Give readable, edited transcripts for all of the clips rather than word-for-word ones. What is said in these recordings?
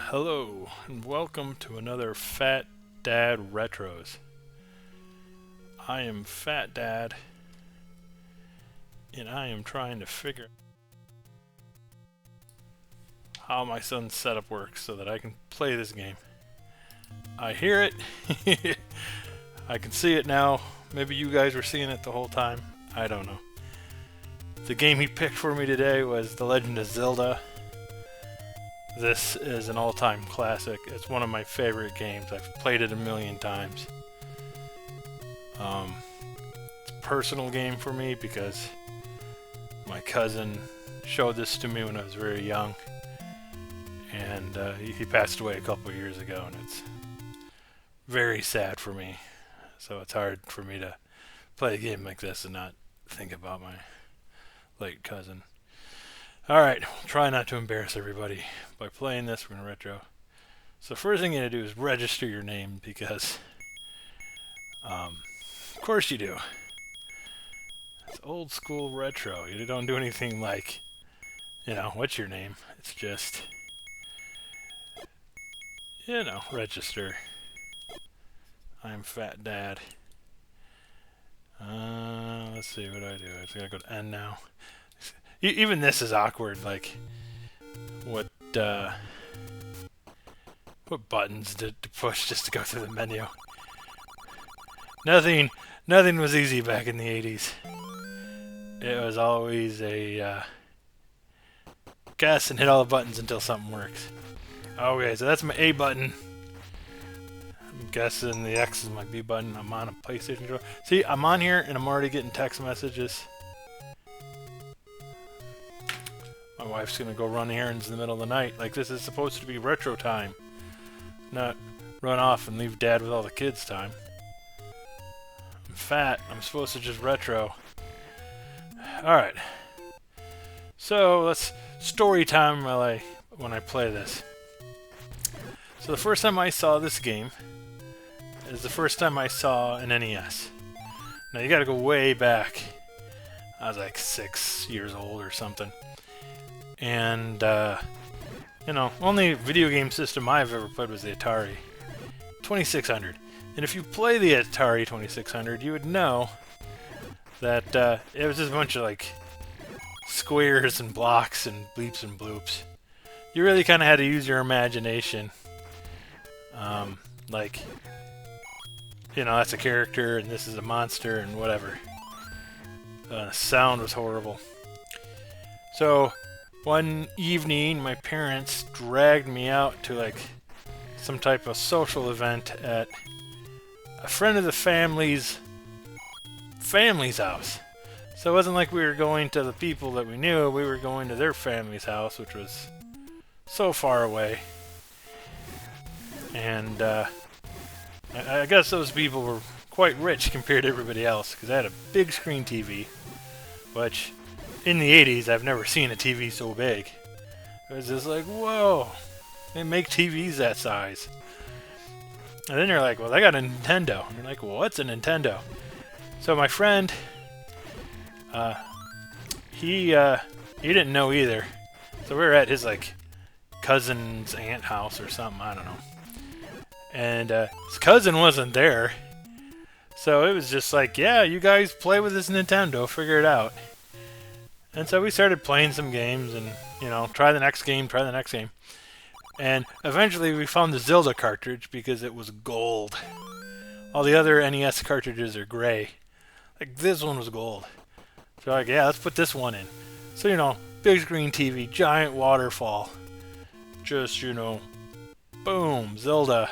Hello, and welcome to another Fat Dad Retros. I am Fat Dad, and I am trying to figure how my son's setup works so that I can play this game. I hear it. I can see it now. Maybe you guys were seeing it the whole time. I don't know. The game he picked for me today was The Legend of Zelda. This is an all-time classic. It's one of my favorite games. I've played it a million times. It's a personal game for me because my cousin showed this to me when I was very young, and he passed away a couple years ago, and it's very sad for me. So it's hard for me to play a game like this and not think about my late cousin. Alright, we'll try not to embarrass everybody by playing this. We're going to retro. So first thing you're going to do is register your name because, of course you do. It's old school retro. You don't do anything like, what's your name? It's just, register. I'm Fat Dad. Let's see, what do I do? I just gotta go to end now. Even this is awkward, like, what buttons to push just to go through the menu. Nothing was easy back in the 80s. It was always a guess and hit all the buttons until something works. Okay, so that's my A button. I'm guessing the X is my B button. I'm on a PlayStation controller. See, I'm on here and I'm already getting text messages. My wife's gonna go run errands in the middle of the night. Like, this is supposed to be retro time, not run off and leave Dad with all the kids' time. I'm fat. I'm supposed to just retro. Alright. So, let's story time when I play this. So the first time I saw this game is the first time I saw an NES. Now you gotta go way back. I was like 6 years old or something. And, only video game system I've ever played was the Atari 2600. And if you play the Atari 2600, you would know that it was just a bunch of, like, squares and blocks and bleeps and bloops. You really kind of had to use your imagination. That's a character and this is a monster and whatever. Sound was horrible. So, one evening, my parents dragged me out to, like, some type of social event at a friend of the family's house. So it wasn't like we were going to the people that we knew, we were going to their family's house, which was so far away. And I guess those people were quite rich compared to everybody else, because I had a big screen TV, which, in the 80s, I've never seen a TV so big. It was just like, whoa, they make TVs that size. And then you're like, well, they got a Nintendo. And you're like, well, what's a Nintendo? So my friend, he didn't know either. So we were at his, like, cousin's aunt house or something, I don't know. And his cousin wasn't there. So it was just like, yeah, you guys play with this Nintendo, figure it out. And so we started playing some games and, try the next game. And eventually we found the Zelda cartridge because it was gold. All the other NES cartridges are gray. Like, this one was gold. So like, yeah, let's put this one in. So, big screen TV, giant waterfall. Just, boom, Zelda.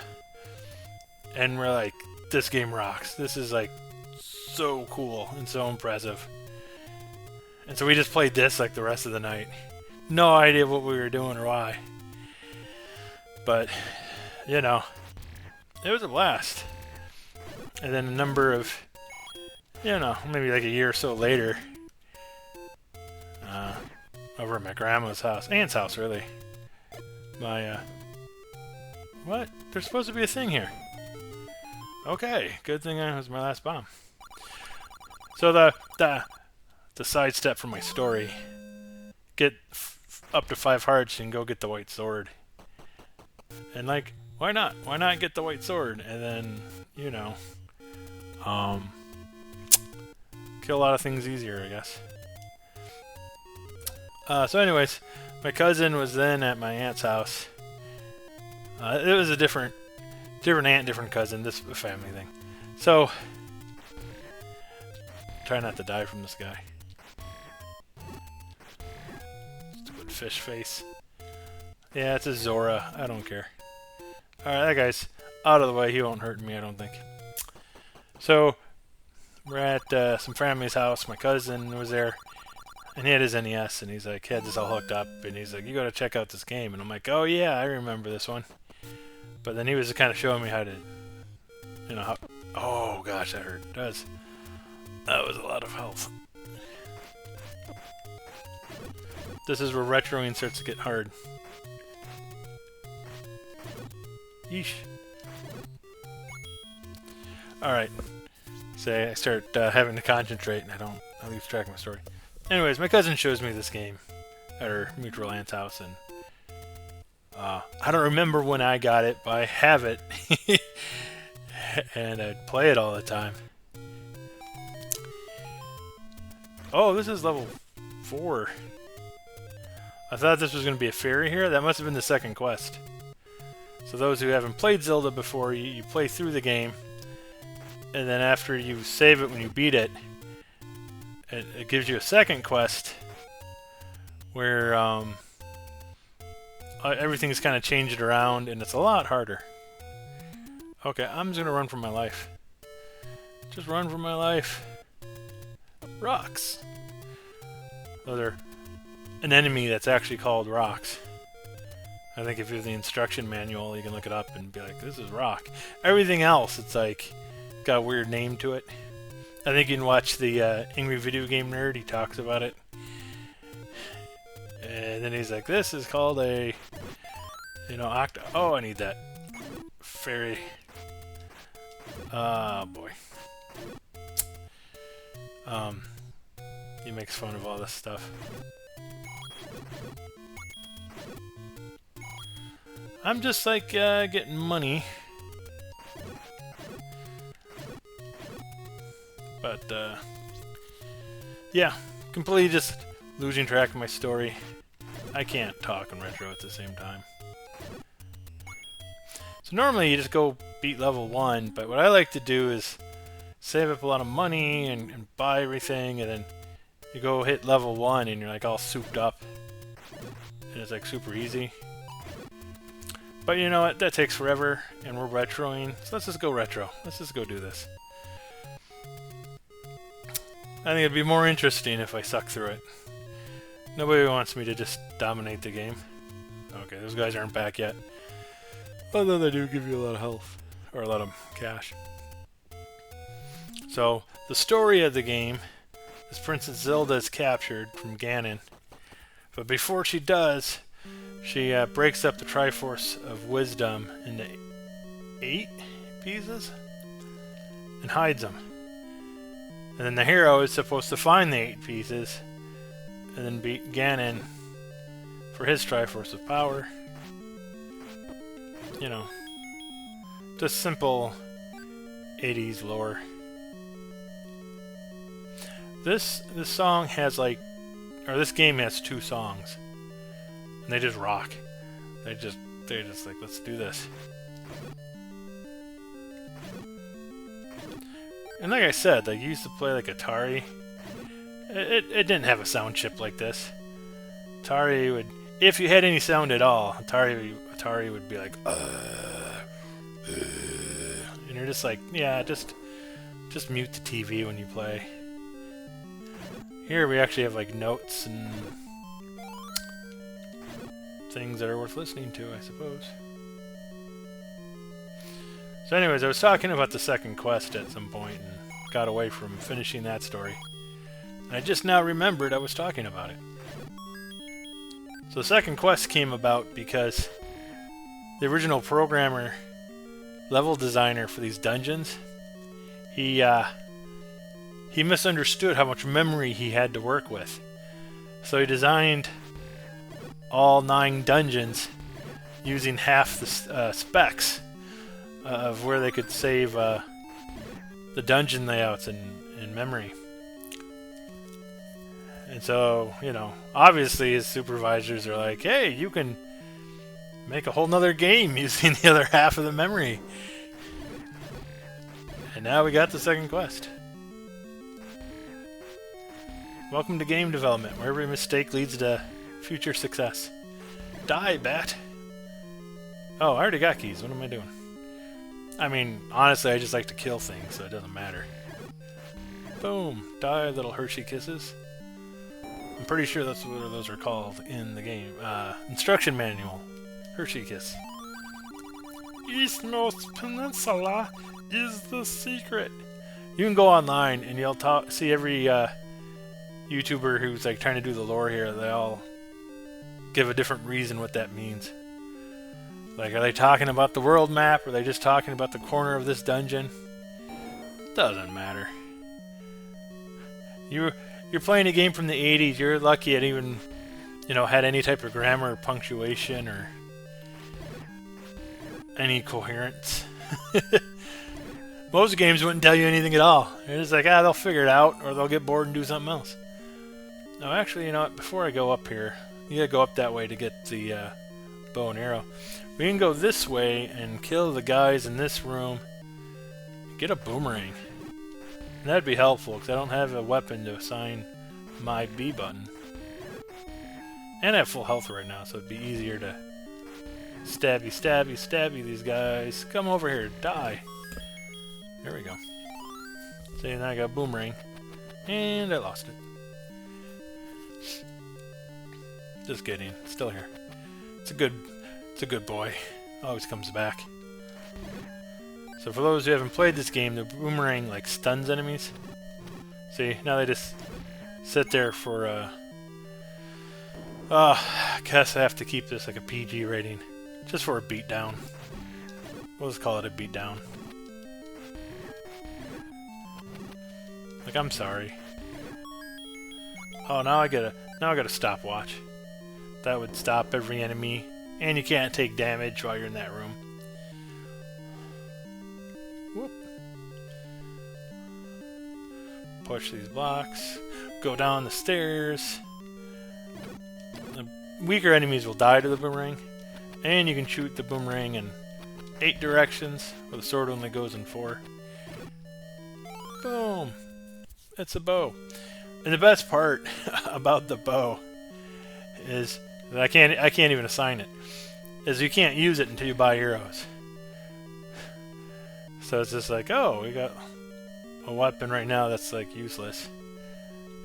And we're like, this game rocks. This is, like, so cool and so impressive. And so we just played this like the rest of the night. No idea what we were doing or why. But, it was a blast. And then a number of, maybe like a year or so later, over at my grandma's house, aunt's house really, what? There's supposed to be a thing here. Okay, good thing it was my last bomb. So the sidestep from my story, get up to 5 hearts and go get the white sword. And like, why not? Why not get the white sword and then, you know, kill a lot of things easier, I guess. So anyways, my cousin was then at my aunt's house. It was a different aunt, different cousin, this a family thing. So, try not to die from this guy. Stupid fish face. Yeah, it's a Zora. I don't care. Alright, that guy's out of the way. He won't hurt me, I don't think. So, we're at some family's house. My cousin was there. And he had his NES, and he's like, he had this all hooked up, and he's like, you gotta check out this game. And I'm like, oh yeah, I remember this one. But then he was kind of showing me how to, you know, how... Oh gosh, that hurt. That was a lot of health. This is where retroing starts to get hard. Yeesh. Alright. Say I start having to concentrate, and I lose track of my story. Anyways, my cousin shows me this game at her mutual aunt's house, and I don't remember when I got it, but I have it, and I'd play it all the time. Oh, this is level 4. I thought this was going to be a fairy here. That must have been the second quest. So those who haven't played Zelda before, you play through the game, and then after you save it when you beat it, it gives you a second quest where everything's kind of changed around, and it's a lot harder. Okay, I'm just gonna run for my life. Just run for my life. Rocks. Oh, they're an enemy that's actually called rocks. I think if you have the instruction manual, you can look it up and be like, this is rock. Everything else, it's like, got a weird name to it. I think you can watch the Angry Video Game Nerd, he talks about it. And then he's like, this is called a, you know, oh, I need that. Fairy. Oh, boy. He makes fun of all this stuff. I'm just like getting money. But yeah, completely just losing track of my story. I can't talk and retro at the same time. So normally you just go beat level 1, but what I like to do is save up a lot of money and buy everything, and then you go hit level 1 and you're like all souped up. And it's like super easy. But you know what, that takes forever, and we're retroing, so let's just go retro. Let's just go do this. I think it'd be more interesting if I suck through it. Nobody wants me to just dominate the game. Okay, those guys aren't back yet. Although they do give you a lot of health. Or a lot of cash. So, the story of the game is Princess Zelda is captured from Ganon. But before she does, she breaks up the Triforce of Wisdom into 8 pieces and hides them. And then the hero is supposed to find the 8 pieces and then beat Ganon for his Triforce of Power. You know, just simple 80s lore. This song has like, or this game has 2 songs, and they just rock. They're just like, let's do this. And like I said, like, you used to play like Atari. It didn't have a sound chip like this. Atari would, if you had any sound at all, Atari would be like, and you're just like, yeah, just mute the TV when you play. Here we actually have like notes and things that are worth listening to, I suppose. So anyways, I was talking about the second quest at some point and got away from finishing that story. And I just now remembered I was talking about it. So the second quest came about because the original programmer, level designer for these dungeons, he misunderstood how much memory he had to work with. So he designed all 9 dungeons using half the specs of where they could save the dungeon layouts in memory. And so, you know, obviously his supervisors are like, hey, you can make a whole nother game using the other half of the memory. And now we got the second quest. Welcome to game development, where every mistake leads to future success. Die, bat! Oh, I already got keys. What am I doing? I mean, honestly, I just like to kill things, so it doesn't matter. Boom! Die, little Hershey Kisses. I'm pretty sure that's what those are called in the game. Instruction manual. Hershey Kiss. Eastmost Peninsula is the secret. You can go online and you'll see every YouTuber who's like trying to do the lore here. They all give a different reason what that means. Like, are they talking about the world map? Or are they just talking about the corner of this dungeon? Doesn't matter. You're playing a game from the 80s. You're lucky it even, you know, had any type of grammar or punctuation or any coherence. Most games wouldn't tell you anything at all. They're just like, they'll figure it out, or they'll get bored and do something else. No, actually, you know what? Before I go up here, you gotta go up that way to get the bow and arrow. We can go this way and kill the guys in this room. Get a boomerang. And that'd be helpful, because I don't have a weapon to assign my B button. And I have full health right now, so it'd be easier to stabby, stabby, stabby these guys. Come over here, die. There we go. See, now I got a boomerang. And I lost it. Just kidding. Still here. It's a good boy. Always comes back. So for those who haven't played this game, the boomerang like stuns enemies. See, now they just sit there for I guess I have to keep this like a PG rating. Just for a beatdown. We'll just call it a beatdown. Like, I'm sorry. Oh, now I got a stopwatch. That would stop every enemy, and you can't take damage while you're in that room. Whoop. Push these blocks. Go down the stairs. The weaker enemies will die to the boomerang, and you can shoot the boomerang in 8 directions, where the sword only goes in 4. Boom. It's a bow. And the best part about the bow is that I can't even assign it. Is you can't use it until you buy arrows. So it's just like, oh, we got a weapon right now that's like useless.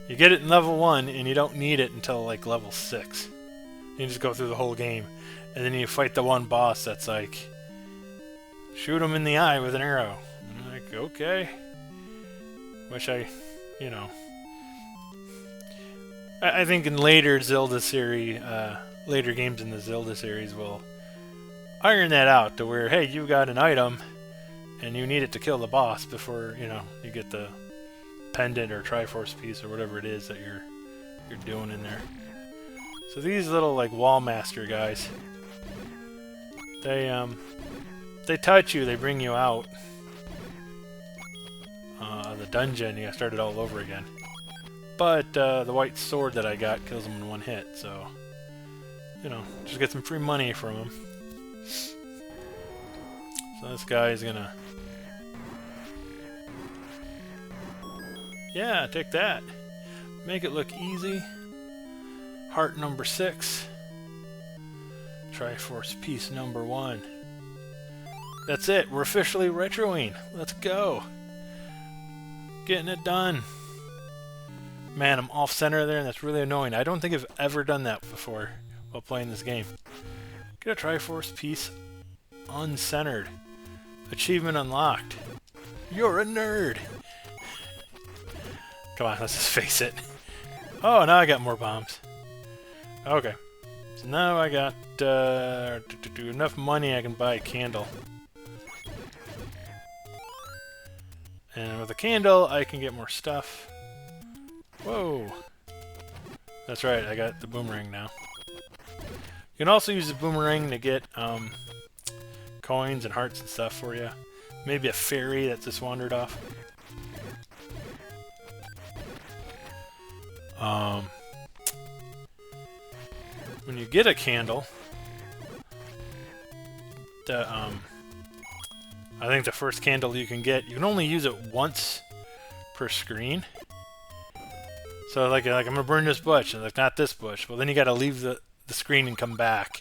You get it in level 1 and you don't need it until like level 6. You just go through the whole game. And then you fight the one boss that's like, shoot him in the eye with an arrow. And I'm like, okay. Wish I, you know. I think in later Zelda series, later games in the Zelda series will iron that out to where, hey, you got an item and you need it to kill the boss before, you know, you get the pendant or Triforce piece or whatever it is that you're doing in there. So these little like wall master guys, they touch you, they bring you out the dungeon. You gotta start it all over again. But the white sword that I got kills them in 1 hit, so you know, just get some free money from him. So this guy is gonna, yeah, take that. Make it look easy. Heart number 6. Triforce piece number 1. That's it. We're officially retroing. Let's go. Getting it done. Man, I'm off-center there, and that's really annoying. I don't think I've ever done that before while playing this game. Get a Triforce piece uncentered. Achievement unlocked. You're a nerd. Come on, let's just face it. Oh, now I got more bombs. Okay. So now I got enough money I can buy a candle. And with a candle, I can get more stuff. Whoa! That's right, I got the boomerang now. You can also use the boomerang to get coins and hearts and stuff for you. Maybe a fairy that just wandered off. When you get a candle, I think the first candle you can only use it once per screen. So like I'm gonna burn this bush, and like not this bush. Well, then you gotta leave the screen and come back,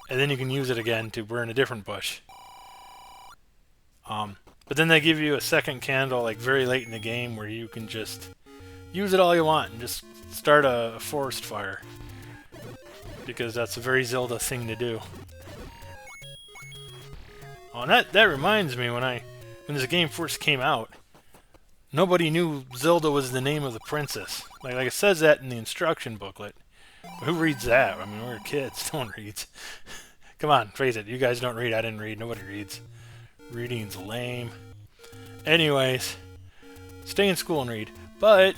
and then you can use it again to burn a different bush. But then they give you a second candle like very late in the game where you can just use it all you want and just start a forest fire, because that's a very Zelda thing to do. Oh, and that reminds me, when this game first came out, nobody knew Zelda was the name of the princess. Like it says that in the instruction booklet. But who reads that? I mean, we're kids. No one reads. Come on, face it. You guys don't read. I didn't read. Nobody reads. Reading's lame. Anyways, stay in school and read. But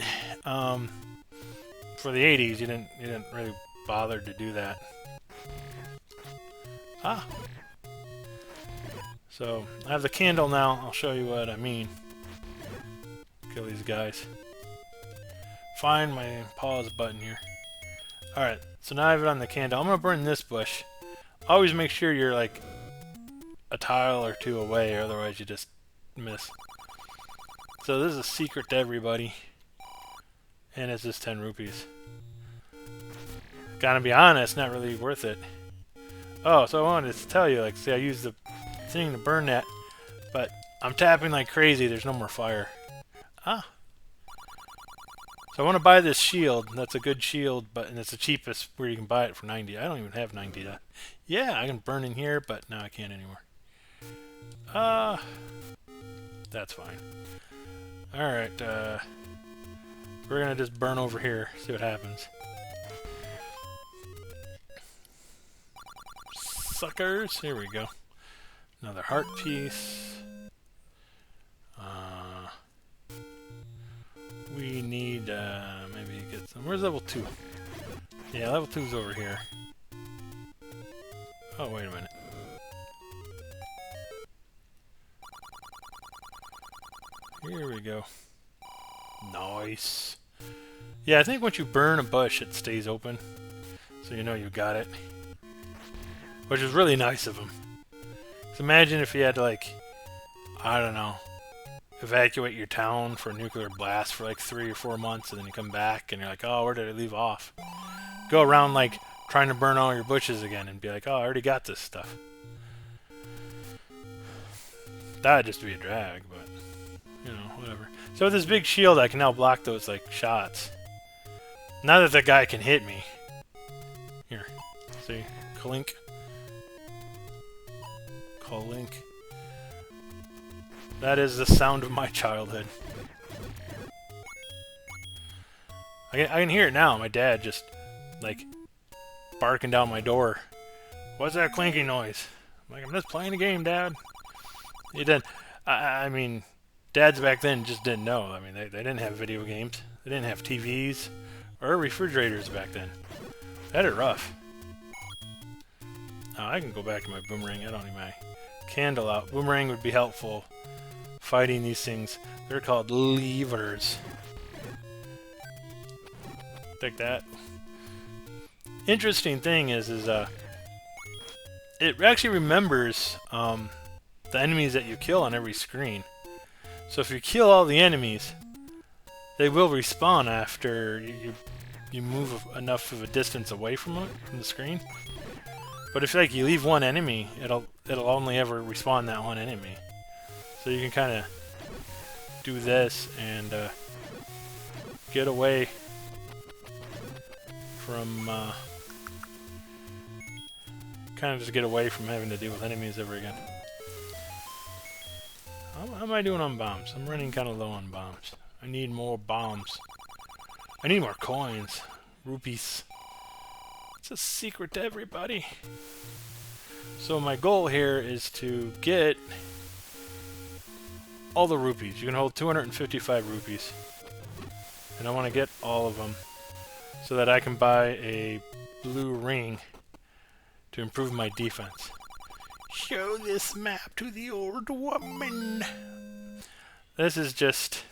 for the 80s, you didn't really bother to do that. Ah. So I have the candle now. I'll show you what I mean. Kill these guys. Find my pause button here. Alright, so now I have it on the candle. I'm going to burn this bush. Always make sure you're like a tile or two away, or otherwise you just miss. So this is a secret to everybody. And it's just 10 rupees. Gotta be honest, not really worth it. Oh, so I wanted to tell you, like, see, I used the thing to burn that, but I'm tapping like crazy. There's no more fire. Ah. So I want to buy this shield. That's a good shield, and it's the cheapest where you can buy it for 90. I don't even have 90. Yeah, I can burn in here, but now I can't anymore. That's fine. Alright, we're gonna just burn over here, see what happens. Suckers! Here we go. Another heart piece. We need, maybe get some... Where's level 2? Yeah, level 2's over here. Oh, wait a minute. Here we go. Nice. Yeah, I think once you burn a bush, it stays open. So you know you got it. Which is really nice of him. So imagine if you had to, like, I don't know, evacuate your town for a nuclear blast for like 3 or 4 months, and then you come back and you're like, oh, where did I leave off? Go around like trying to burn all your bushes again and be like, oh, I already got this stuff. That'd just be a drag, but you know, whatever. So with this big shield, I can now block those like shots. Now that the guy can hit me. Here, see, clink, clink. That is the sound of my childhood. I can hear it now. My dad just, like, barking down my door. What's that clinking noise? I'm like, I'm just playing a game, Dad. He didn't. I mean, dads back then just didn't know. I mean, they didn't have video games. They didn't have TVs or refrigerators back then. They had it rough. Now, I can go back to my boomerang. I don't need my candle out. Boomerang would be helpful fighting these things. They're called levers. Take that. Interesting thing is it actually remembers the enemies that you kill on every screen. So if you kill all the enemies, they will respawn after you move enough of a distance away from the screen. But if like you leave one enemy, it'll only ever respawn that one enemy. So you can kind of do this and get away from kind of just get away from having to deal with enemies ever again. How am I doing on bombs? I'm running kind of low on bombs. I need more bombs. I need more coins. Rupees. It's a secret to everybody. So my goal here is to get all the rupees. You can hold 255 rupees. And I want to get all of them so that I can buy a blue ring to improve my defense. Show this map to the old woman. This is just...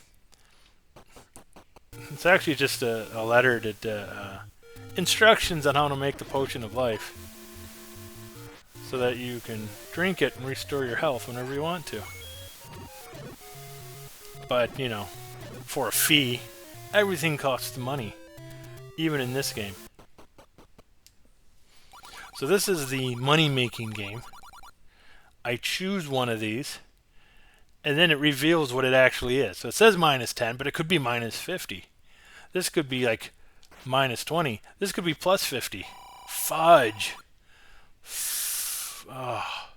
It's actually just a letter to instructions on how to make the potion of life, so that you can drink it and restore your health whenever you want to. But, you know, for a fee, everything costs money, even in this game. So this is the money-making game. I choose one of these, and then it reveals what it actually is. So it says -10, but it could be -50. This could be like -20. This could be +50. Fudge. Oh.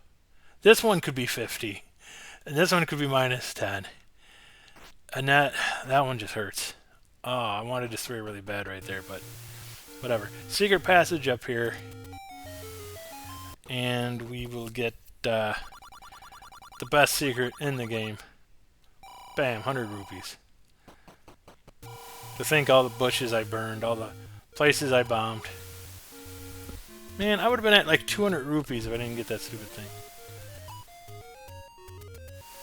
This one could be 50. And this one could be -10. And that one just hurts. Oh, I wanted to spray really bad right there, but whatever. Secret passage up here. And we will get the best secret in the game. Bam, 100 rupees. To think all the bushes I burned, all the places I bombed. Man, I would have been at like 200 rupees if I didn't get that stupid thing.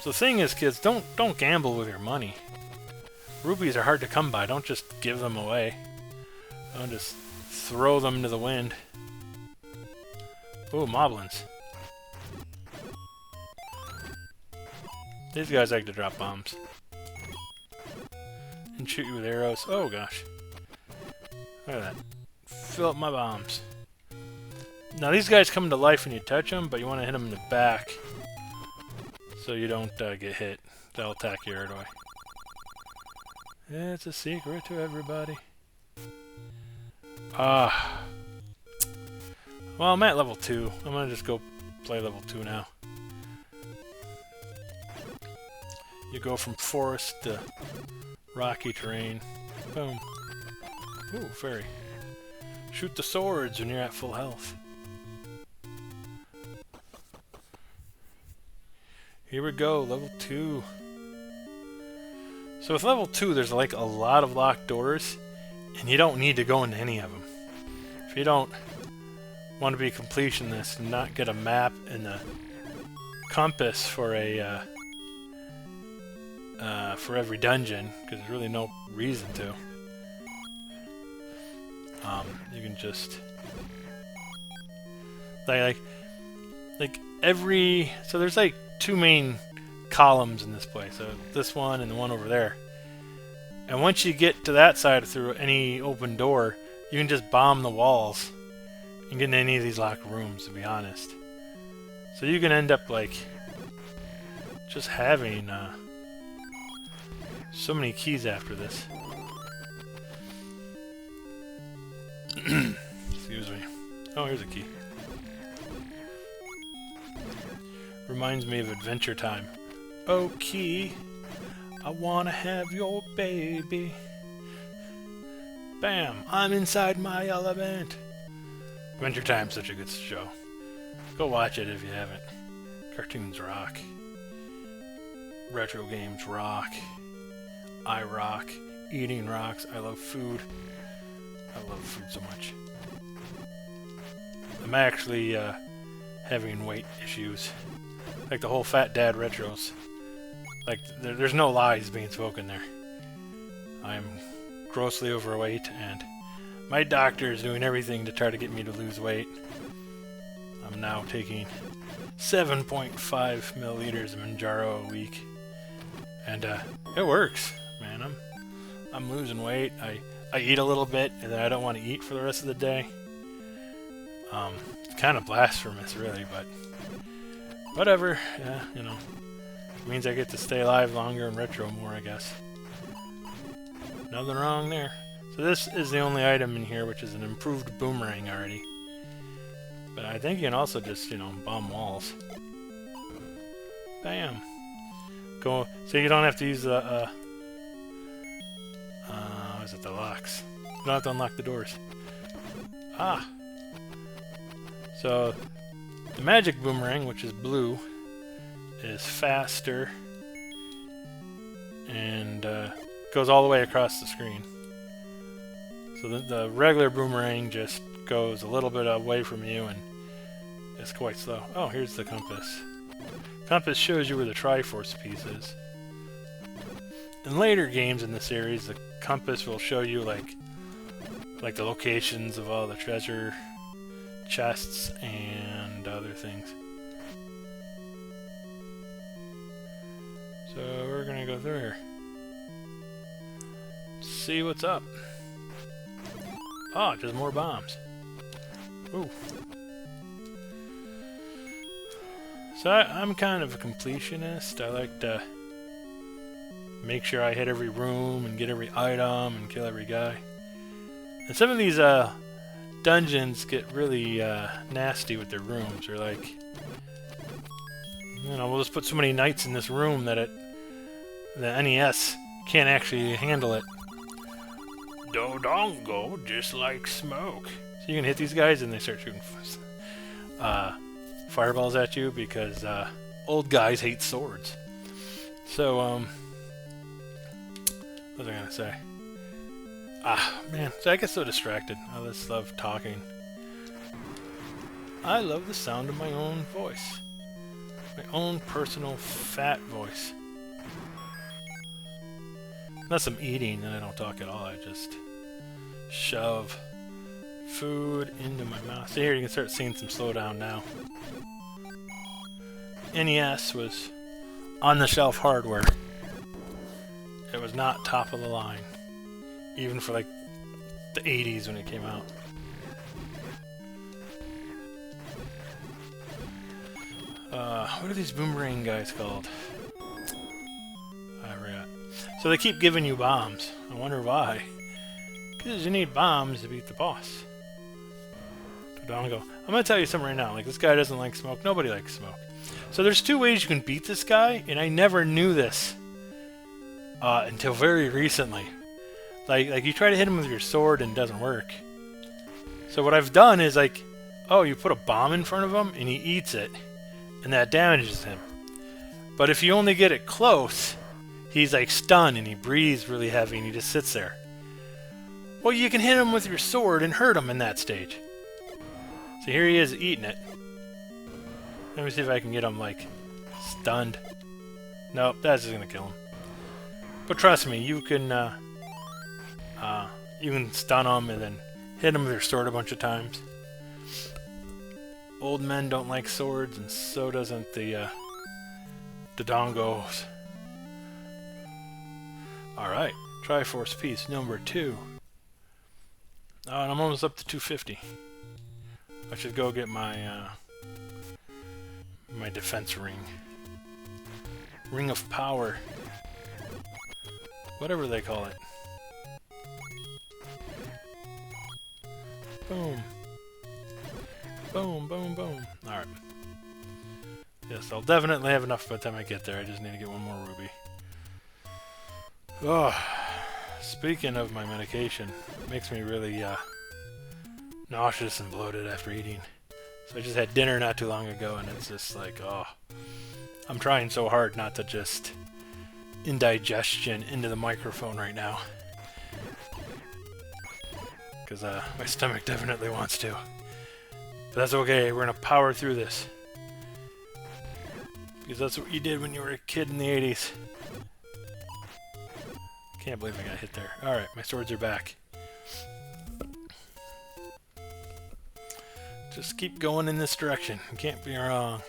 So the thing is, kids, don't gamble with your money. Rupees are hard to come by. Don't just give them away. Don't just throw them to the wind. Ooh, moblins. These guys like to drop bombs. And shoot you with arrows. Oh gosh. Look at that. Fill up my bombs. Now these guys come to life when you touch them, but you want to hit them in the back so you don't get hit. They'll attack you right away. It's a secret to everybody. Well, I'm at level 2. I'm gonna just go play level 2 now. You go from forest to rocky terrain. Boom. Ooh, fairy. Shoot the swords when you're at full health. Here we go, level 2. So with level 2, there's like a lot of locked doors, and you don't need to go into any of them. If you don't want to be completionist and not get a map and the compass for a for every dungeon, because there's really no reason to. You can just like every, so there's like 2 main columns in this place. So this one and the one over there. And once you get to that side through any open door, you can just bomb the walls and get in any of these locked rooms, to be honest. So you can end up like just having so many keys after this. Excuse me. Oh, here's a key. Reminds me of Adventure Time. Oh, key, I wanna have your baby. Bam! I'm inside my element. Adventure Time's such a good show. Go watch it if you haven't. Cartoons rock. Retro games rock. I rock. Eating rocks. I love food. I love food so much. I'm actually having weight issues. Like the whole Fat Dad retros. Like, there's no lies being spoken there. I'm grossly overweight, and my doctor is doing everything to try to get me to lose weight. I'm now taking 7.5 milliliters of Manjaro a week. And it works, man. I'm losing weight. I eat a little bit, and then I don't want to eat for the rest of the day. It's kind of blasphemous, really, but whatever. Yeah, you know. It means I get to stay alive longer and retro more, I guess. Nothing wrong there. So this is the only item in here, which is an improved boomerang already. But I think you can also just, you know, bomb walls. Bam. Go. So you don't have to use the, what is it, the locks. You don't have to unlock the doors. Ah. So, the magic boomerang, which is blue, is faster and goes all the way across the screen. So the regular boomerang just goes a little bit away from you and It's quite slow. Oh, here's the compass. Compass shows you where the Triforce piece is. In later games in the series, the compass will show you like the locations of all the treasure chests and other things. So we're gonna go through here. See what's up. Oh, just more bombs. Ooh. So I'm kind of a completionist. I like to make sure I hit every room and get every item and kill every guy. And some of these dungeons get really nasty with their rooms. They're like, you know, we'll just put so many knights in this room that the NES can't actually handle it. Dodongo just like smoke. So you can hit these guys and they start shooting fireballs at you because old guys hate swords. So, what was I gonna say? Ah, man, so I get so distracted. I just love talking. I love the sound of my own voice. My own personal fat voice. Unless I'm eating and I don't talk at all, I just shove food into my mouth. So here you can start seeing some slowdown now. NES was on-the-shelf hardware. It was not top of the line. Even for like the 80s when it came out. What are these boomerang guys called? I forgot. So they keep giving you bombs. I wonder why. Because you need bombs to beat the boss. Dodongo. I'm going to tell you something right now. Like, this guy doesn't like smoke. Nobody likes smoke. So there's two ways you can beat this guy, and I never knew this until very recently. Like you try to hit him with your sword and it doesn't work. So what I've done is like, oh, you put a bomb in front of him and he eats it, and that damages him. But if you only get it close, he's like stunned and he breathes really heavy and he just sits there. Well, you can hit him with your sword and hurt him in that stage. So here he is eating it. Let me see if I can get him like stunned. Nope, that's just gonna kill him. But trust me, you can stun them and then hit them with your sword a bunch of times. Old men don't like swords, and so doesn't the dongos. Alright, Triforce piece number 2. And I'm almost up to 250. I should go get my my defense ring. Ring of power. Whatever they call it. Boom. Boom, boom, boom. Alright. Yes, I'll definitely have enough by the time I get there. I just need to get one more ruby. Oh, speaking of my medication, it makes me really nauseous and bloated after eating. So I just had dinner not too long ago, and it's just like, oh. I'm trying so hard not to just indigestion into the microphone right now. Because my stomach definitely wants to. But that's okay, we're going to power through this. Because that's what you did when you were a kid in the 80s. Can't believe I got hit there. Alright, my swords are back. Just keep going in this direction. You can't be wrong.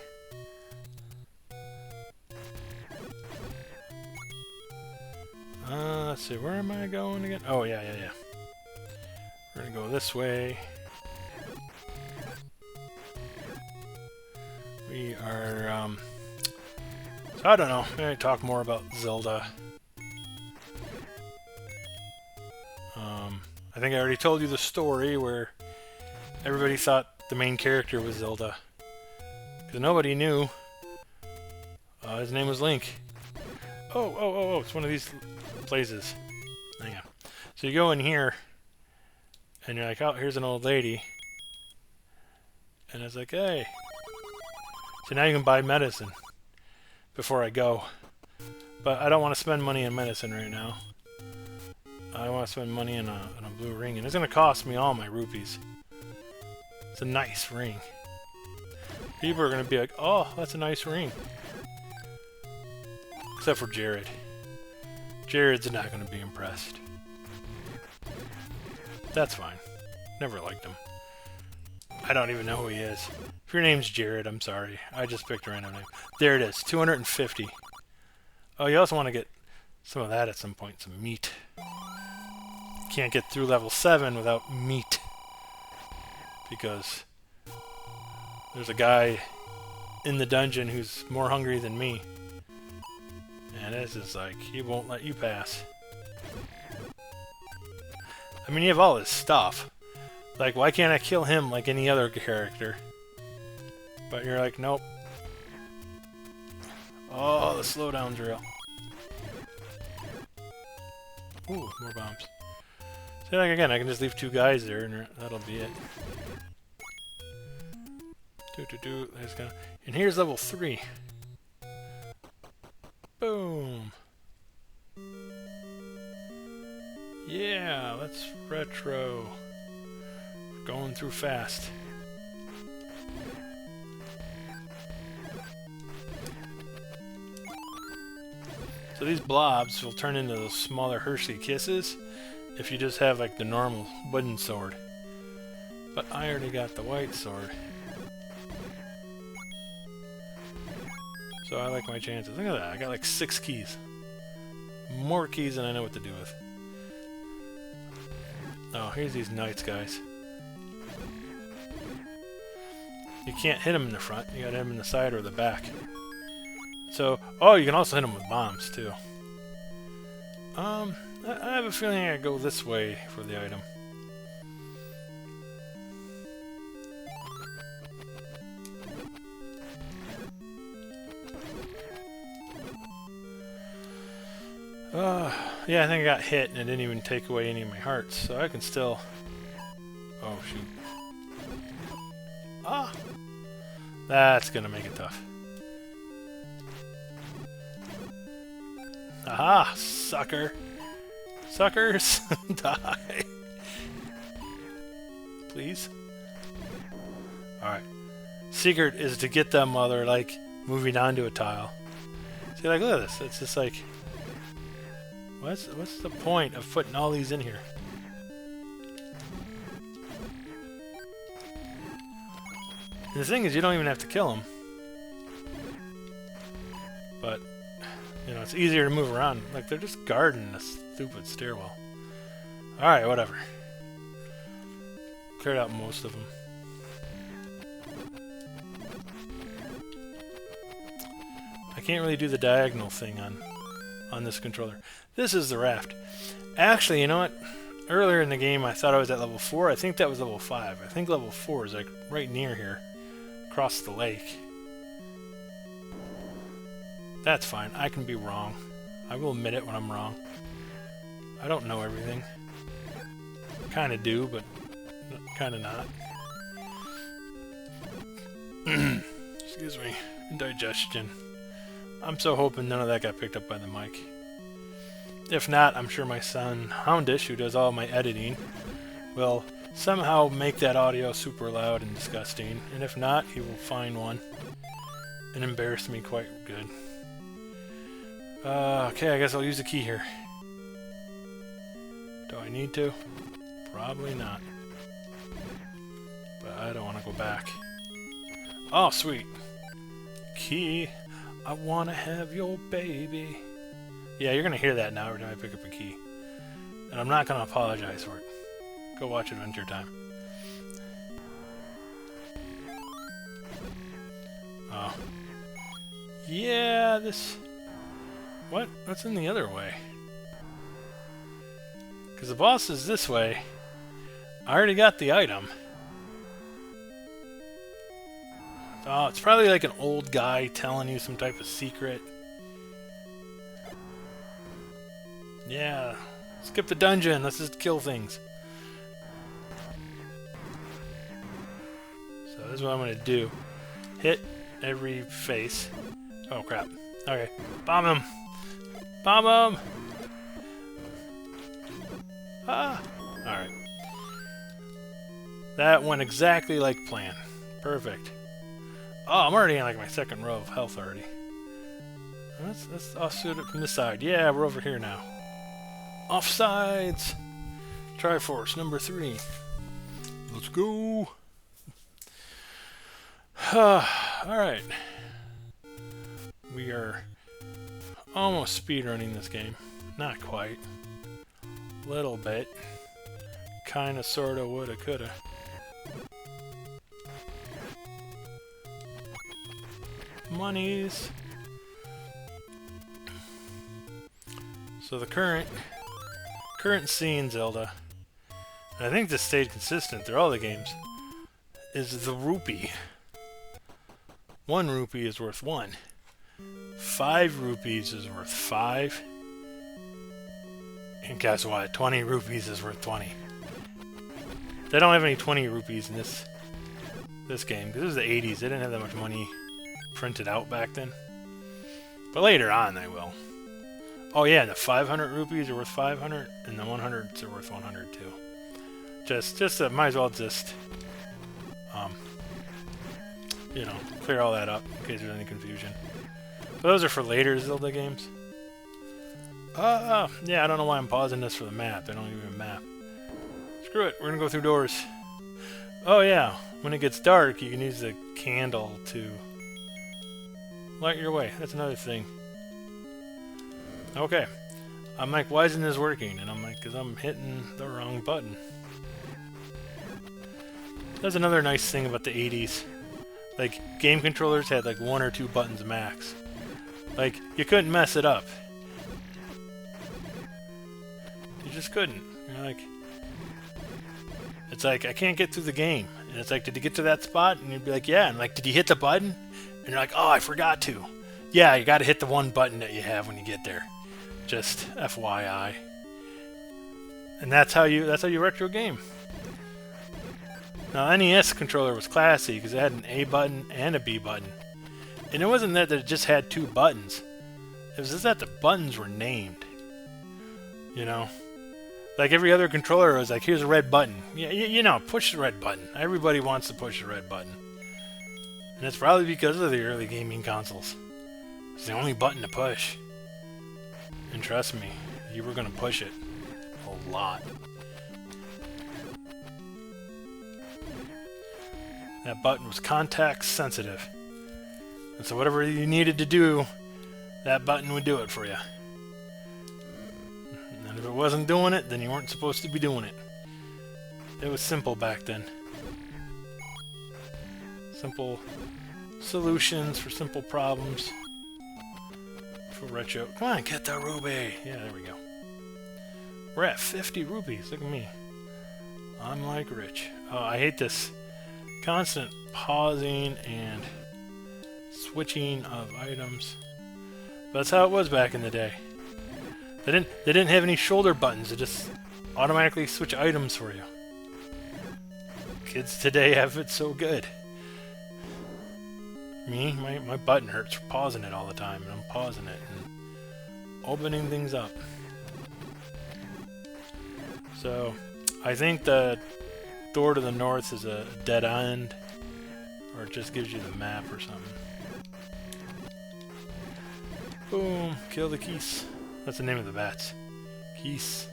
Let's see, where am I going again? Oh, yeah. We're gonna go this way. We are, so I don't know. Maybe talk more about Zelda. I think I already told you the story where everybody thought the main character was Zelda. Because nobody knew. His name was Link. Oh, it's one of these places. Hang on. So you go in here, and you're like, oh, here's an old lady. And it's like, hey. So now you can buy medicine before I go. But I don't want to spend money on medicine right now. I want to spend money on a blue ring, and it's going to cost me all my rupees. It's a nice ring. People are going to be like, oh, that's a nice ring. Except for Jared. Jared's not going to be impressed. That's fine. Never liked him. I don't even know who he is. If your name's Jared, I'm sorry. I just picked a random name. There it is, 250. Oh, you also want to get some of that at some point, some meat. Can't get through level 7 without meat. Because there's a guy in the dungeon who's more hungry than me. And this is like, he won't let you pass. I mean, you have all this stuff. Like, why can't I kill him like any other character? But you're like, nope. Oh, the slowdown's real. Ooh, more bombs. So, like, again, I can just leave 2 guys there, and that'll be it. There's gonna... And here's level 3. Boom. Yeah, let's retro. We're going through fast. So these blobs will turn into those smaller Hershey Kisses if you just have like the normal wooden sword. But I already got the white sword. So I like my chances. Look at that, I got like 6 keys. More keys than I know what to do with. Oh, here's these knights, guys. You can't hit them in the front, you gotta hit them in the side or the back. So, oh, you can also hit them with bombs, too. I have a feeling I go this way for the item. Yeah, I think I got hit and it didn't even take away any of my hearts, so I can still... Oh, shoot. Ah! That's gonna make it tough. Aha! Sucker! Suckers! Die! Please? Alright. Secret is to get them while they're, like, moving onto a tile. See, like, look at this. It's just like... What's the point of putting all these in here? And the thing is, you don't even have to kill them. But... You know, it's easier to move around. Like, they're just guarding this stupid stairwell. Alright, whatever. Cleared out most of them. I can't really do the diagonal thing on this controller. This is the raft. Actually, you know what? Earlier in the game, I thought I was at level 4. I think that was level 5. I think level 4 is, like, right near here. Across the lake. That's fine. I can be wrong. I will admit it when I'm wrong. I don't know everything. Kinda do, but kinda not. Excuse me. Indigestion. I'm so hoping none of that got picked up by the mic. If not, I'm sure my son, Houndish, who does all my editing, will somehow make that audio super loud and disgusting. And if not, he will find one and embarrass me quite good. Okay, I guess I'll use the key here. Do I need to? Probably not. But I don't want to go back. Oh, sweet. Key. I want to have your baby. Yeah, you're going to hear that now every time I pick up a key. And I'm not going to apologize for it. Go watch Adventure Time. Oh. Yeah, this... What? What's in the other way? Because the boss is this way. I already got the item. Oh, it's probably like an old guy telling you some type of secret. Yeah. Skip the dungeon. Let's just kill things. So this is what I'm going to do. Hit every face. Oh, crap. Okay. Bomb him. Bomb him! Ah! Alright. That went exactly like planned. Perfect. Oh, I'm already in like my second row of health already. Let's offsuit it from this side. Yeah, we're over here now. Offsides! Triforce number 3. Let's go! Alright. We are almost speedrunning this game. Not quite. Little bit. Kinda, sorta, woulda, coulda. Monies! So the current scene, Zelda, and I think this stayed consistent through all the games, is the rupee. 1 rupee is worth 1. 5 rupees is worth 5. And guess what? 20 rupees is worth 20. They don't have any 20 rupees in this game, because this is the 80s. They didn't have that much money printed out back then. But later on they will. Oh yeah, the 500 rupees are worth 500, and the 100s are worth 100 too. Might as well just, you know, clear all that up in case there's any confusion. But those are for later Zelda games. Yeah, I don't know why I'm pausing this for the map. They don't even map. Screw it, we're gonna go through doors. Oh yeah, when it gets dark, you can use the candle to light your way. That's another thing. Okay. I'm like, why isn't this working? And I'm like, because I'm hitting the wrong button. That's another nice thing about the 80s. Like, game controllers had like 1 or 2 buttons max. Like, you couldn't mess it up. You just couldn't. You're like... It's like, I can't get through the game. And it's like, did you get to that spot? And you'd be like, yeah. And like, did you hit the button? And you're like, oh, I forgot to. Yeah, you gotta hit the 1 button that you have when you get there. Just FYI. And that's how you retro game. Now NES controller was classy because it had an A button and a B button. And it wasn't that it just had 2 buttons. It was just that the buttons were named. You know? Like every other controller was like, here's a red button. Yeah, you know, push the red button. Everybody wants to push the red button. And it's probably because of the early gaming consoles. It's the only button to push. And trust me, you were going to push it a lot. That button was context sensitive. And so whatever you needed to do, that button would do it for you. And if it wasn't doing it, then you weren't supposed to be doing it. It was simple back then. Simple solutions for simple problems. For retro. Come on, get the ruby! Yeah, there we go. We're at 50 rupees. Look at me. I'm like rich. Oh, I hate this constant pausing and switching of items. But that's how it was back in the day. They didn't have any shoulder buttons. They just automatically switch items for you. Kids today have it so good. Me, my button hurts for pausing it all the time, and I'm pausing it and opening things up. So, I think the door to the north is a dead end, or it just gives you the map or something. Boom, kill the geese. That's the name of the bats. Geese.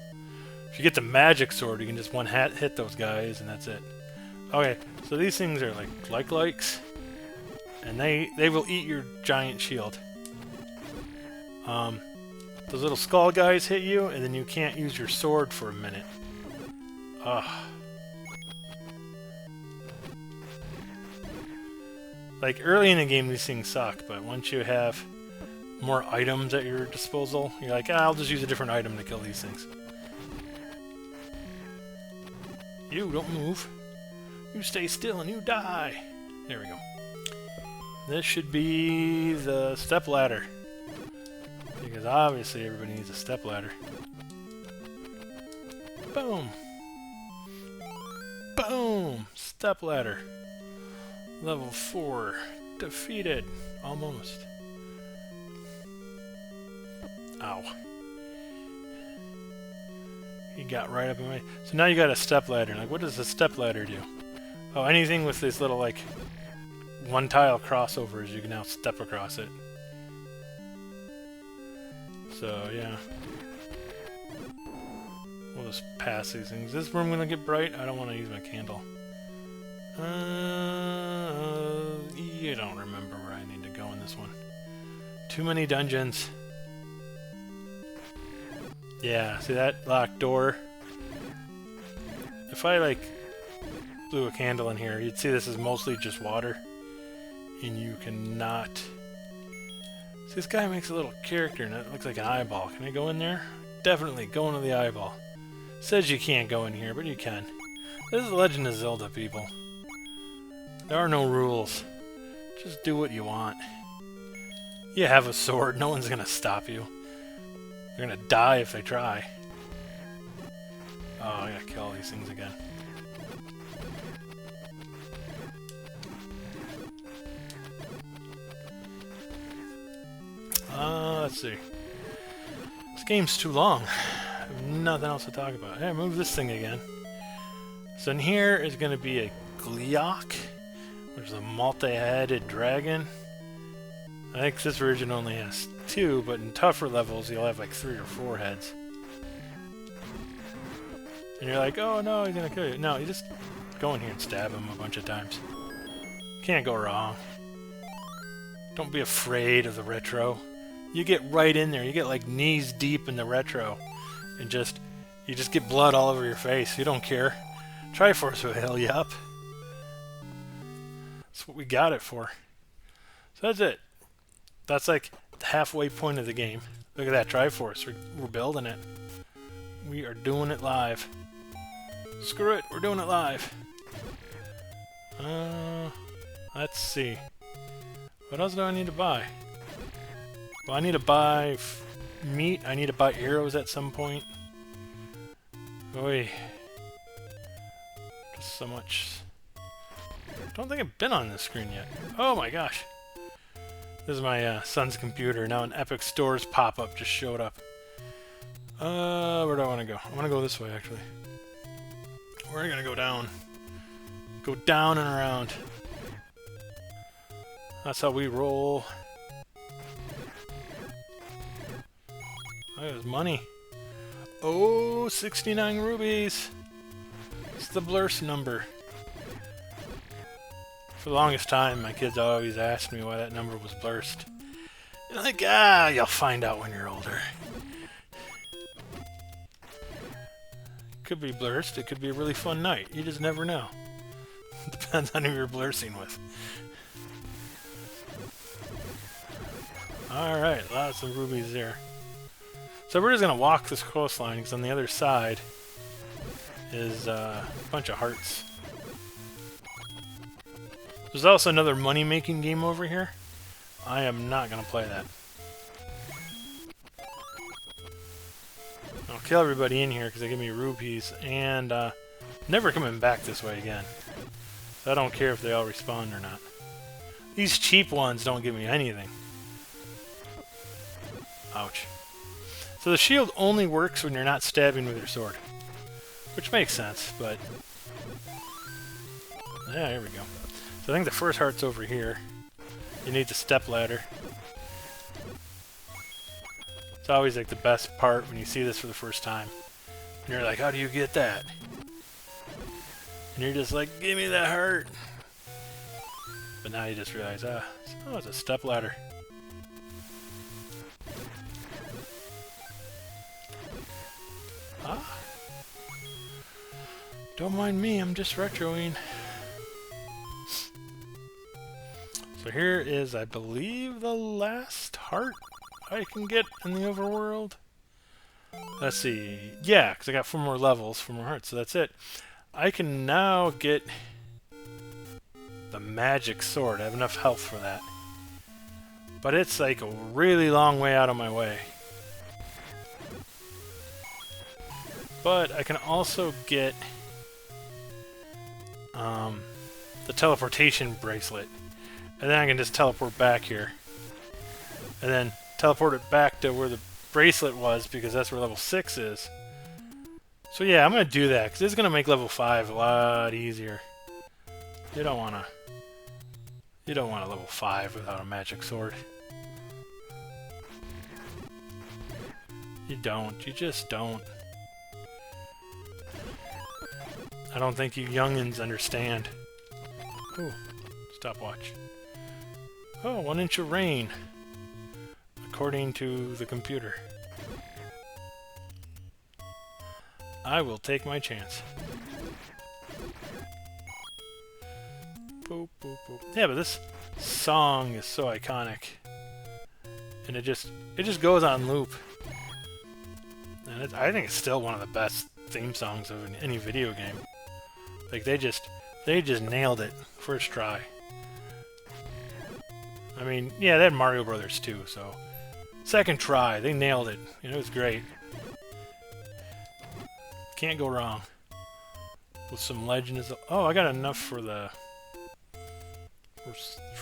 If you get the magic sword, you can just hit those guys, and that's it. Okay, so these things are like likes. And they will eat your giant shield. Those little skull guys hit you, and then you can't use your sword for a minute. Ugh. Like, early in the game, these things suck, but once you have more items at your disposal, you're like, I'll just use a different item to kill these things. You, don't move. You stay still and you die. There we go. This should be the stepladder. Because obviously everybody needs a stepladder. Boom! Boom! Stepladder. Level 4. Defeated. Almost. Ow. He got right up in my... So now you got a stepladder. Like, what does a stepladder do? Oh, anything with this little, like, one tile crossovers. You can now step across it. So, yeah. We'll just pass these things. Is this room gonna get bright? I don't want to use my candle. You don't remember where I need to go in this one. Too many dungeons. Yeah, see that locked door? If I, like, blew a candle in here, you'd see this is mostly just water. And you cannot... See, this guy makes a little character, and it looks like an eyeball. Can I go in there? Definitely, go into the eyeball. Says you can't go in here, but you can. This is The Legend of Zelda, people. There are no rules. Just do what you want. You have a sword, no one's gonna stop you. They're gonna die if they try. Oh, I gotta kill all these things again. Let's see. This game's too long. I have nothing else to talk about. Hey, move this thing again. So in here is going to be a Gleeok, which is a multi-headed dragon. I think this version only has 2, but in tougher levels you'll have like 3 or 4 heads. And you're like, oh no, he's going to kill you. No, you just go in here and stab him a bunch of times. Can't go wrong. Don't be afraid of the retro. You get right in there. You get like knees deep in the retro. And you just get blood all over your face. You don't care. Triforce will heal you up. That's what we got it for. So that's it. That's like the halfway point of the game. Look at that Triforce. We're building it. We are doing it live. Screw it. We're doing it live. Let's see. What else do I need to buy? Well, I need to buy meat. I need to buy arrows at some point. Oy. Just so much. Don't think I've been on this screen yet. Oh my gosh. This is my son's computer. Now an Epic Stores pop-up just showed up. Where do I want to go? I want to go this way, actually. We're going to go down. Go down and around. That's how we roll. Oh, there's money. Oh, 69 rubies. It's the Blurst number. For the longest time, my kids always asked me why that number was Blurst. And I'm like, you'll find out when you're older. Could be Blurst. It could be a really fun night. You just never know. Depends on who you're blursing with. Alright, lots of rubies there. So we're just going to walk this coastline because on the other side is a bunch of hearts. There's also another money-making game over here. I am not going to play that. I'll kill everybody in here because they give me rupees and never coming back this way again. So I don't care if they all respawn or not. These cheap ones don't give me anything. Ouch. So the shield only works when you're not stabbing with your sword. Which makes sense, but... yeah, here we go. So I think the first heart's over here. You need the step ladder. It's always like the best part when you see this for the first time. And you're like, how do you get that? And you're just like, give me that heart! But now you just realize, oh, it's a step ladder. Ah. Don't mind me, I'm just retroing. So here is, I believe, the last heart I can get in the overworld. Let's see. Yeah, because I got 4 more levels, 4 more hearts, so that's it. I can now get the magic sword. I have enough health for that. But it's like a really long way out of my way. But I can also get the teleportation bracelet. And then I can just teleport back here. And then teleport it back to where the bracelet was, because that's where level 6 is. So yeah, I'm going to do that, because it's going to make level 5 a lot easier. You don't want You don't want a level 5 without a magic sword. You don't. You just don't. I don't think you youngins understand. Ooh, stopwatch. Oh, 1 inch of rain. According to the computer. I will take my chance. Boop, boop, boop. Yeah, but this song is so iconic. And it just goes on loop. And I think it's still one of the best theme songs of any video game. Like they just nailed it first try. I mean, yeah, they had Mario Brothers too, so second try, they nailed it. It was great. Can't go wrong with some Legends. Oh, I got enough for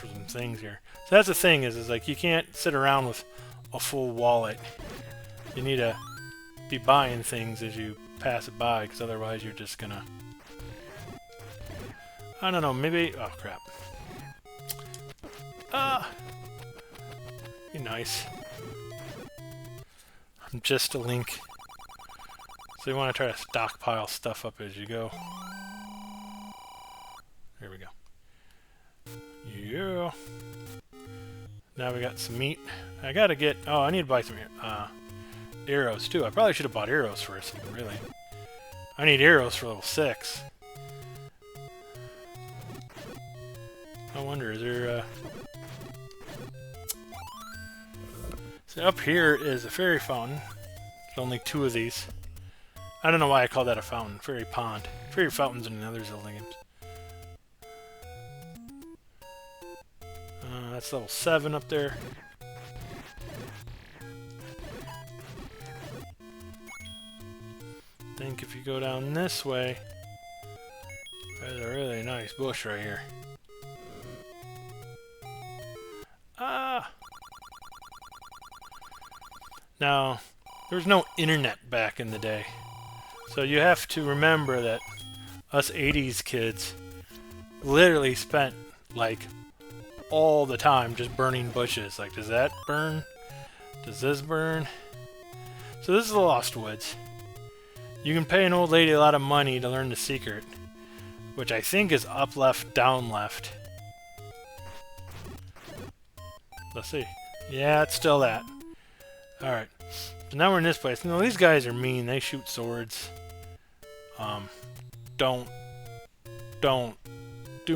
some things here. So that's the thing is like you can't sit around with a full wallet. You need to be buying things as you pass it by, because otherwise you're just gonna, I don't know, maybe, oh crap. Be nice. I'm just a Link. So you want to try to stockpile stuff up as you go. There we go. Yeah. Now we got some meat. I gotta get, oh, I need to buy some arrows too. I probably should have bought arrows first, really. I need arrows for level 6. I wonder, is there So up here is a fairy fountain. There's only 2 of these. I don't know why I call that a fountain. Fairy pond. Fairy fountains in the other Zelda games. That's level 7 up there. I think if you go down this way, there's a really nice bush right here. Ah! Now, there's no internet back in the day. So you have to remember that us 80s kids literally spent, like, all the time just burning bushes. Like, does that burn? Does this burn? So this is the Lost Woods. You can pay an old lady a lot of money to learn the secret, which I think is up left, down left. Let's see. Yeah, it's still that. Alright. So now we're in this place. You know, these guys are mean. They shoot swords. Do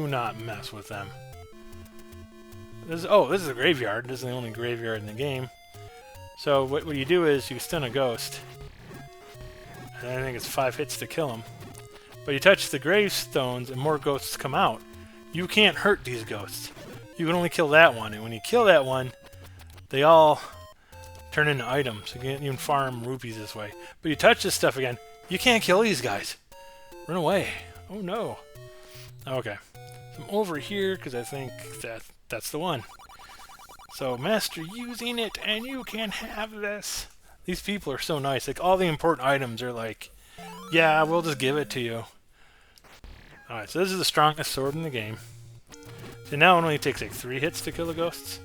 not mess with them. This is a graveyard. This is the only graveyard in the game. So what you do is you stun a ghost. And I think it's 5 hits to kill him. But you touch the gravestones and more ghosts come out. You can't hurt these ghosts. You can only kill that one. And when you kill that one, they all turn into items. You can farm rupees this way. But you touch this stuff again, you can't kill these guys. Run away. Oh no. Okay. So I'm over here because I think that's the one. So master using it and you can have this. These people are so nice. Like all the important items are like, yeah, we'll just give it to you. Alright, so this is the strongest sword in the game. So now it only takes like 3 hits to kill the ghosts,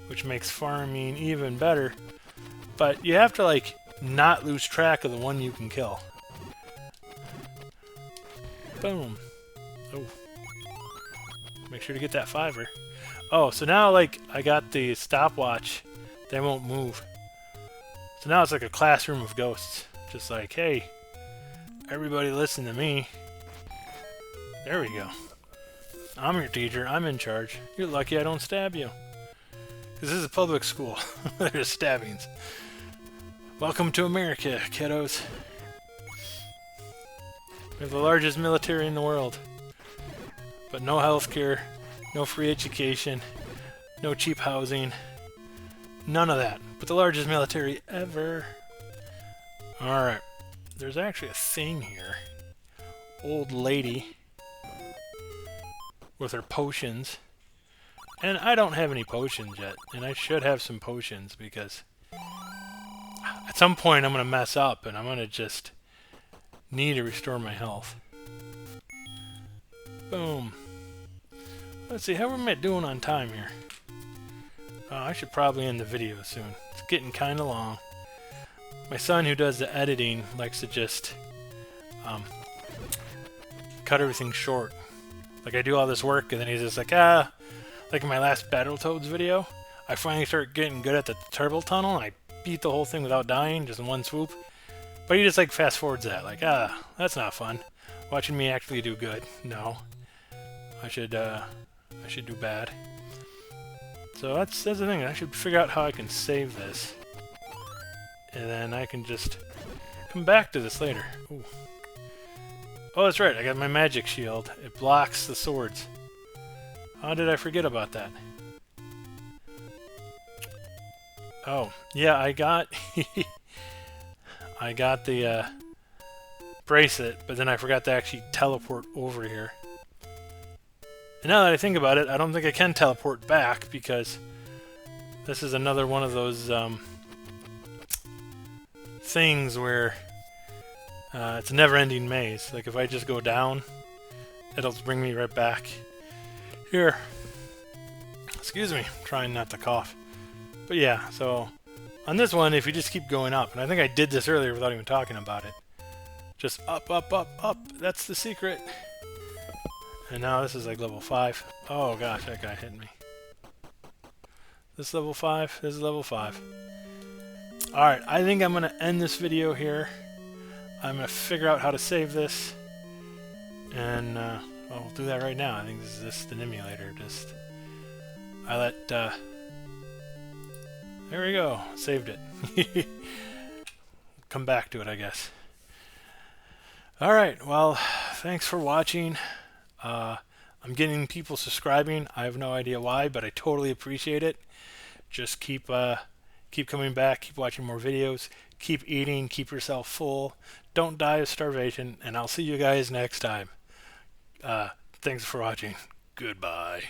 which makes farming even better. But you have to like not lose track of the one you can kill. Boom. Oh. Make sure to get that 5er. Oh, so now like I got the stopwatch. They won't move. So now it's like a classroom of ghosts. Just like, hey, everybody listen to me. There we go. I'm your teacher. I'm in charge. You're lucky I don't stab you. Because this is a public school. There's stabbings. Welcome to America, kiddos. We have the largest military in the world. But no healthcare, no free education, no cheap housing. None of that. But the largest military ever. Alright. There's actually a thing here. Old lady with her potions. And I don't have any potions yet. And I should have some potions because at some point I'm going to mess up and I'm going to just need to restore my health. Boom. Let's see, how am I doing on time here? I should probably end the video soon. It's getting kind of long. My son, who does the editing, likes to just cut everything short. Like, I do all this work, and then he's just like, like in my last Battletoads video, I finally start getting good at the turbo tunnel, and I beat the whole thing without dying, just in one swoop. But he just, like, fast forwards that, like, that's not fun. Watching me actually do good. No. I should do bad. So that's the thing. I should figure out how I can save this. And then I can just come back to this later. Ooh. Oh, that's right. I got my magic shield. It blocks the swords. How did I forget about that? Oh, yeah, I got I got the bracelet, but then I forgot to actually teleport over here. And now that I think about it, I don't think I can teleport back because this is another one of those things where it's a never-ending maze. Like, if I just go down, it'll bring me right back here. Excuse me, I'm trying not to cough. But yeah, so on this one, if you just keep going up, and I think I did this earlier without even talking about it. Just up, up, up, up. That's the secret. And now this is like level 5. Oh gosh, that guy hit me. This is level 5. This is level 5. Alright, I think I'm going to end this video here. I'm going to figure out how to save this. And, well, we'll do that right now. I think this is just an emulator. Just, I let, there we go. Saved it. Come back to it, I guess. Alright, well, thanks for watching. I'm getting people subscribing. I have no idea why, but I totally appreciate it. Just keep coming back, keep watching more videos, keep eating, keep yourself full. Don't die of starvation, and I'll see you guys next time. Thanks for watching. Goodbye.